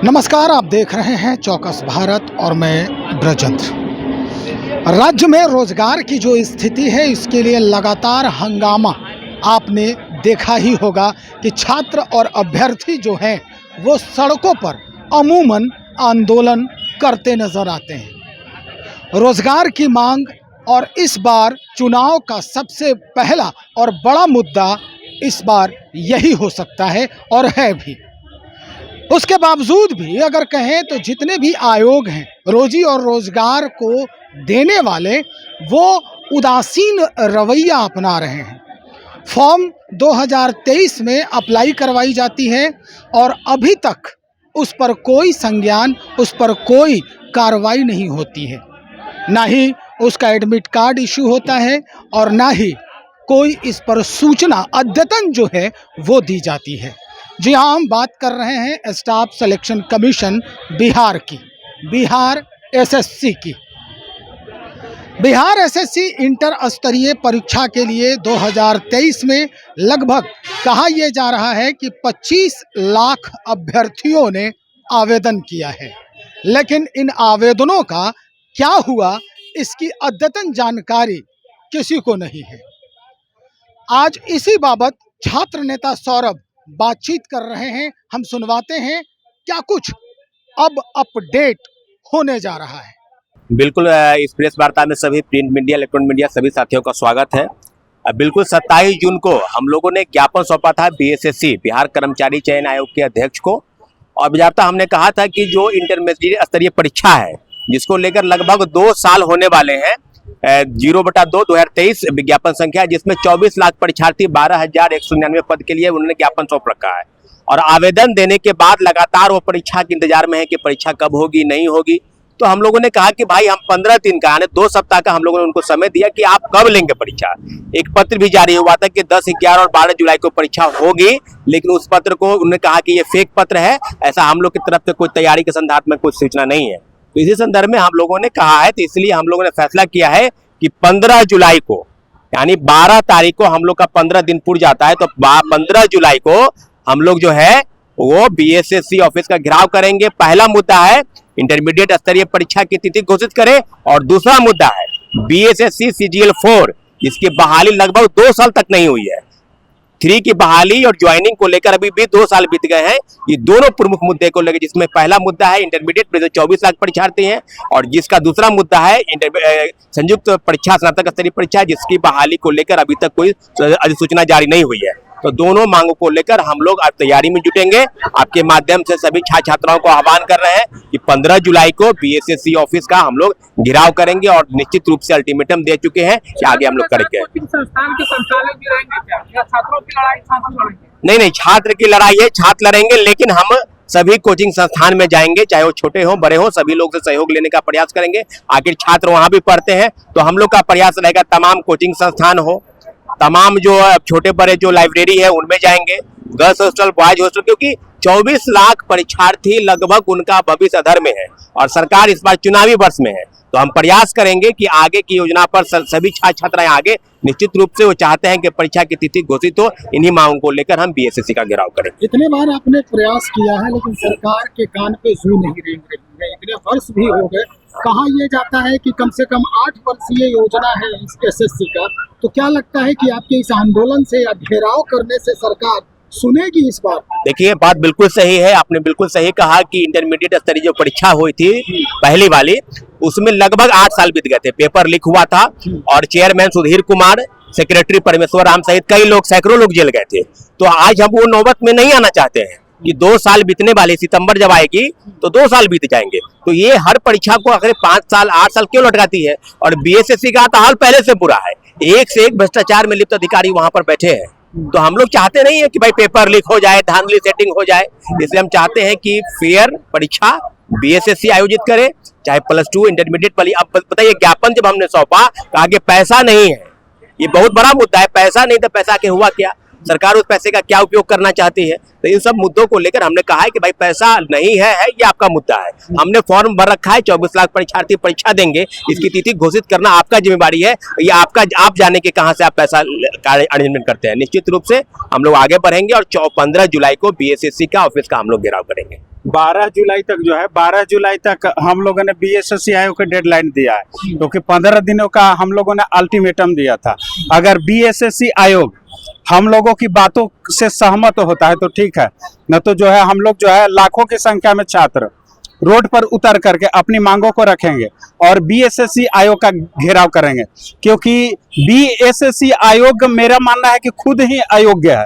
नमस्कार, आप देख रहे हैं चौकस भारत और मैं ब्रजेंद्र। राज्य में रोजगार की जो स्थिति है इसके लिए लगातार हंगामा आपने देखा ही होगा कि छात्र और अभ्यर्थी जो हैं वो सड़कों पर अमूमन आंदोलन करते नजर आते हैं। रोजगार की मांग और इस बार चुनाव का सबसे पहला और बड़ा मुद्दा इस बार यही हो सकता है और है भी। उसके बावजूद भी अगर कहें तो जितने भी आयोग हैं रोजी और रोजगार को देने वाले, वो उदासीन रवैया अपना रहे हैं। फॉर्म 2023 में अप्लाई करवाई जाती है और अभी तक उस पर कोई संज्ञान, उस पर कोई कार्रवाई नहीं होती है। ना ही उसका एडमिट कार्ड इशू होता है और ना ही कोई इस पर सूचना अद्यतन जो है वो दी जाती है। जी हाँ, हम बात कर रहे हैं स्टाफ सिलेक्शन कमीशन बिहार की, बिहार एसएससी की। बिहार एसएससी इंटर स्तरीय परीक्षा के लिए 2023 में लगभग कहा यह जा रहा है कि 25 लाख अभ्यर्थियों ने आवेदन किया है, लेकिन इन आवेदनों का क्या हुआ इसकी अद्यतन जानकारी किसी को नहीं है। आज इसी बाबत छात्र नेता सौरभ बातचीत कर रहे हैं। हम सुनवाते हैं क्या कुछ अब अपडेट होने जा रहा है। बिल्कुल, इस प्रेस वार्ता में सभी प्रिंट मीडिया, इलेक्ट्रॉनिक मीडिया सभी साथियों का स्वागत है। बिल्कुल 27 जून को हम लोगों ने ज्ञापन सौंपा था बीएसएससी, बिहार कर्मचारी चयन आयोग के अध्यक्ष को, और बाकायदा हमने कहा था कि जो इंटरमीडिएट स्तरीय परीक्षा है जिसको लेकर लगभग 2 साल होने वाले हैं, 0/2/2023 विज्ञापन संख्या, जिसमें 24 लाख परीक्षार्थी 12,199 पद के लिए उन्होंने ज्ञापन सौंप रखा है। और आवेदन देने के बाद लगातार वो परीक्षा के इंतजार में है कि परीक्षा कब होगी, नहीं होगी। तो हम लोगों ने कहा कि भाई हम 15 दिन का, यानी 2 सप्ताह का हम लोगों ने उनको समय दिया कि आप कब लेंगे परीक्षा। एक पत्र भी जारी हुआ था कि 10, 11 और 12 जुलाई को परीक्षा होगी, लेकिन उस पत्र को उन्होंने कहा कि ये फेक पत्र है, ऐसा हम लोग की तरफ से कोई तैयारी के संदर्भ में कुछ सूचना नहीं है। तो इसी संदर्भ में हम लोगों ने कहा है, तो इसलिए हम लोगों ने फैसला किया है कि 15 जुलाई को, यानी 12 तारीख को हम लोग का 15 दिन पूर्व जाता है, तो 15 जुलाई को हम लोग जो है वो बीएसएससी ऑफिस का घेराव करेंगे। पहला मुद्दा है इंटरमीडिएट स्तरीय परीक्षा की तिथि घोषित करें, और दूसरा मुद्दा है बीएसएससी सीजीएल 4, जिसकी बहाली लगभग 2 साल तक नहीं हुई है। 3 की बहाली और ज्वाइनिंग को लेकर अभी भी 2 साल बीत गए हैं। ये दोनों प्रमुख मुद्दे को लेकर, जिसमें पहला मुद्दा है इंटरमीडिएट में जो 24 लाख परीक्षार्थी हैं, और जिसका दूसरा मुद्दा है संयुक्त परीक्षा स्नातक स्तरीय परीक्षा, जिसकी बहाली को लेकर अभी तक कोई अधिसूचना जारी नहीं हुई है। तो दोनों मांगों को लेकर हम लोग आज तैयारी में जुटेंगे। आपके माध्यम से सभी छात्र छात्राओं को आह्वान कर रहे हैं कि 15 जुलाई को बीएसएससी ऑफिस का हम लोग घेराव करेंगे, और निश्चित रूप से अल्टीमेटम दे चुके हैं कि आगे हम लोग करेंगे। संस्थान के संचालक भी रहेंगे क्या, या छात्रों की लड़ाई छात्र लड़ेंगे? नहीं, छात्र की लड़ाई है, छात्र लड़ेंगे, लेकिन हम सभी कोचिंग संस्थान में जाएंगे, चाहे वो छोटे हो बड़े हो, सभी लोग से सहयोग लेने का प्रयास करेंगे। आखिर छात्र वहां भी पढ़ते हैं, तो हम लोग का प्रयास रहेगा तमाम कोचिंग संस्थान हो, तमाम जो छोटे बड़े जो लाइब्रेरी है उनमें जाएंगे, गर्ल्स हॉस्टल, बॉयज हॉस्टल, क्योंकि 24 लाख परीक्षार्थी लगभग उनका भविष्य अधर में है और सरकार इस बार चुनावी वर्ष में है। तो हम प्रयास करेंगे कि आगे की योजना पर सभी छात्र छात्राएं आगे, निश्चित रूप से वो चाहते हैं कि परीक्षा की तिथि घोषित हो। इन्हीं मांगों को लेकर हम बीएसएससी का घेराव करेंगे। इतने बार आपने प्रयास किया है लेकिन सरकार के कान पे जू नहीं रेंग रही है, इतने वर्ष भी हो गए। कहा यह जाता है कि कम से कम 8 वर्षीय योजना है इस एसएससी का, तो क्या लगता है कि आपके इस आंदोलन से या घेराव करने से सरकार सुनेगी इस बार? देखिए, बात बिल्कुल सही है, आपने बिल्कुल सही कहा कि इंटरमीडिएट स्तरीय जो परीक्षा हुई थी पहली वाली, उसमें लगभग 8 साल बीत गए थे। पेपर लीक हुआ था और चेयरमैन सुधीर कुमार, सेक्रेटरी परमेश्वर राम सहित कई लोग, सैकड़ों लोग जेल गए थे। तो आज हम वो नौबत में नहीं आना चाहते हैं कि 2 साल बीतने वाले, सितंबर जब आएगी तो 2 साल बीत जाएंगे। तो ये हर परीक्षा को आखिर 5 साल 8 साल क्यों लटकाती है? और बीएसएससी का तो हाल पहले से बुरा है, एक से एक भ्रष्टाचार में लिप्त अधिकारी वहां पर बैठे हैं। तो हम लोग चाहते नहीं है कि भाई पेपर लीक हो जाए, धांधली सेटिंग हो जाए, इसलिए हम चाहते हैं कि फेयर परीक्षा बीएसएससी आयोजित करे, चाहे +2 इंटरमीडिएट वाली। अब बताइए, ज्ञापन जब हमने सौंपा कहा कि पैसा नहीं है, ये बहुत बड़ा मुद्दा है। पैसा नहीं तो पैसा के हुआ क्या, सरकार उस पैसे का क्या उपयोग करना चाहती है? तो इन सब मुद्दों को लेकर हमने कहा है कि भाई पैसा नहीं है ये आपका मुद्दा है। हमने फॉर्म भर रखा है, 24 लाख परीक्षार्थी परीक्षा देंगे, इसकी तिथि घोषित करना आपका जिम्मेवारी है। ये आपका, आप जाने के कहां से आप पैसा अरेंजमेंट करते हैं। निश्चित रूप से हम लोग आगे बढ़ेंगे और 15 जुलाई को बीएसएससी का ऑफिस का हम लोग घेराव करेंगे। 12 जुलाई तक जो है 12 जुलाई तक हम लोगों ने बीएसएससी आयोग को डेडलाइन दिया है, क्योंकि 15 दिनों का हम लोगों ने अल्टीमेटम दिया था। अगर बीएसएससी आयोग हम लोगों की बातों से सहमत होता है तो ठीक है, न तो जो है हम लोग जो है लाखों की संख्या में छात्र रोड पर उतर करके अपनी मांगों को रखेंगे और बीएसएससी आयोग का घेराव करेंगे, क्योंकि बीएसएससी आयोग मेरा मानना है कि खुद ही अयोग्य है,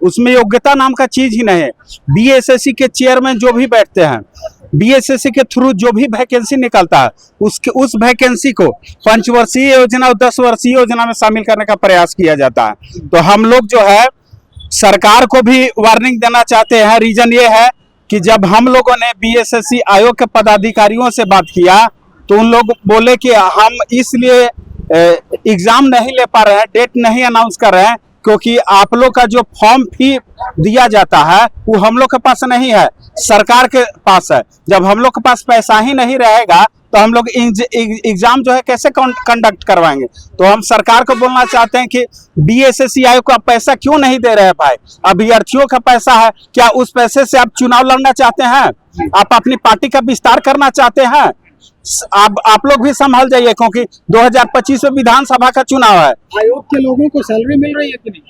उसमें योग्यता नाम का चीज ही नहीं है। बीएसएससी के चेयरमैन जो भी बैठते हैं, बीएसएससी के थ्रू जो भी वैकेंसी निकलता है, उस वैकेंसी को 5 वर्षीय योजना और 10 वर्षीय योजना में शामिल करने का प्रयास किया जाता है। तो हम लोग जो है सरकार को भी वार्निंग देना चाहते हैं। रीजन ये है कि जब हम लोगों ने बीएसएससी आयोग के पदाधिकारियों से बात किया तो उन लोग बोले कि हम इसलिए एग्जाम नहीं ले पा रहे हैं, डेट नहीं अनाउंस कर रहे हैं, क्योंकि आप लोग का जो फॉर्म फी दिया जाता है वो हम लोग के पास नहीं है, सरकार के पास है। जब हम लोग के पास पैसा ही नहीं रहेगा तो हम लोग एग्जाम जो है कैसे कंडक्ट करवाएंगे। तो हम सरकार को बोलना चाहते हैं कि बीएसएससी आयोग को आप पैसा क्यों नहीं दे रहे भाई, अभ्यर्थियों का पैसा है, क्या उस पैसे से आप चुनाव लड़ना चाहते हैं, आप अपनी पार्टी का विस्तार करना चाहते हैं? आप लोग भी संभल जाइए, क्योंकि 2025 में विधानसभा का चुनाव है। आयोग के लोगों को सैलरी मिल रही है कि नहीं?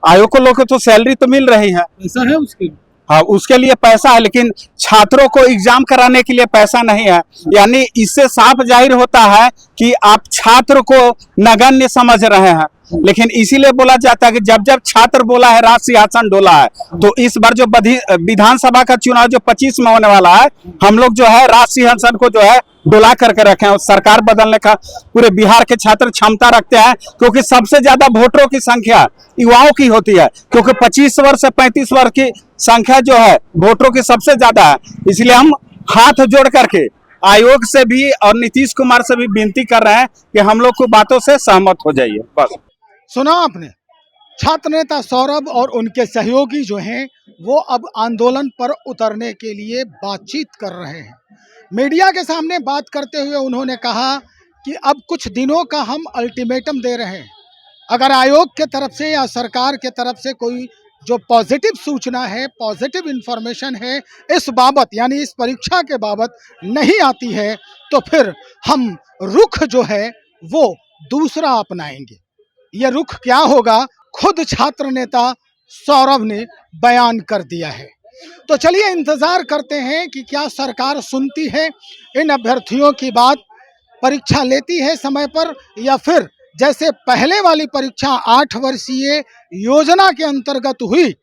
आयोग को लोगों को तो सैलरी तो मिल रही है, ऐसा है उसके? हाँ, उसके लिए पैसा है, लेकिन छात्रों को एग्जाम कराने के लिए पैसा नहीं है। यानी इससे साफ जाहिर होता है कि आप छात्र को नगण्य समझ रहे हैं। लेकिन इसीलिए बोला जाता है कि जब जब छात्र बोला है राज सिंहासन डोला है। तो इस बार जो विधानसभा का चुनाव जो 25 में होने वाला है, हम लोग जो है राज सिंहासन को जो है डोला करके रखे हैं और सरकार बदलने का पूरे बिहार के छात्र क्षमता रखते हैं, क्योंकि सबसे ज्यादा वोटरों की संख्या युवाओं की होती है, क्योंकि 25 वर्ष से 35 वर्ष की संख्या जो है वोटरों की सबसे ज्यादा है। इसलिए हम हाथ जोड़ करके आयोग से भी और नीतीश कुमार से भी विनती कर रहे हैं कि हम लोग को बातों से सहमत हो जाइए। बस सुना आपने, छात्र नेता सौरभ और उनके सहयोगी जो हैं वो अब आंदोलन पर उतरने के लिए बातचीत कर रहे हैं। मीडिया के सामने बात करते हुए उन्होंने कहा कि अब कुछ दिनों का हम अल्टीमेटम दे रहे हैं, अगर आयोग के तरफ से या सरकार के तरफ से कोई जो पॉजिटिव सूचना है, पॉजिटिव इंफॉर्मेशन है इस बाबत, यानी इस परीक्षा के बाबत नहीं आती है, तो फिर हम रुख जो है वो दूसरा अपनाएंगे। ये रुख क्या होगा, खुद छात्र नेता सौरभ ने बयान कर दिया है। तो चलिए इंतजार करते हैं कि क्या सरकार सुनती है इन अभ्यर्थियों की बात, परीक्षा लेती है समय पर, या फिर जैसे पहले वाली परीक्षा 8 वर्षीय योजना के अंतर्गत हुई,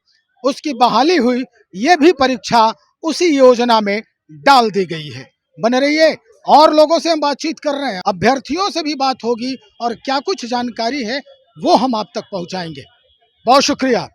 उसकी बहाली हुई, ये भी परीक्षा उसी योजना में डाल दी गई है। बने रहिए, और लोगों से हम बातचीत कर रहे हैं, अभ्यर्थियों से भी बात होगी और क्या कुछ जानकारी है वो हम आप तक पहुंचाएंगे। बहुत शुक्रिया।